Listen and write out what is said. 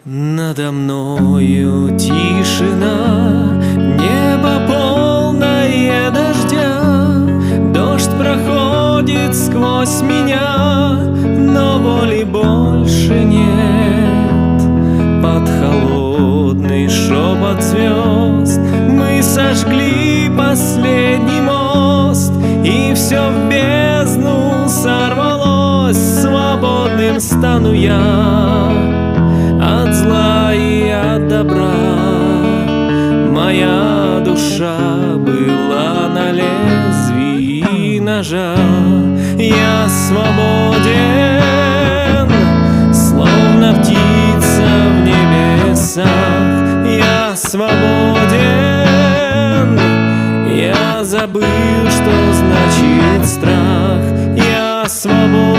Надо мною тишина, небо полное дождя. Дождь проходит сквозь меня, но воли больше нет. Под холодный шепот звезд мы сожгли последний мост, и все в бездну сорвалось. Свободным стану я от зла и от добра. Моя душа была на лезвии ножа. Я свободен, словно птица в небесах. Я свободен, я забыл, что значит страх. Я свободен.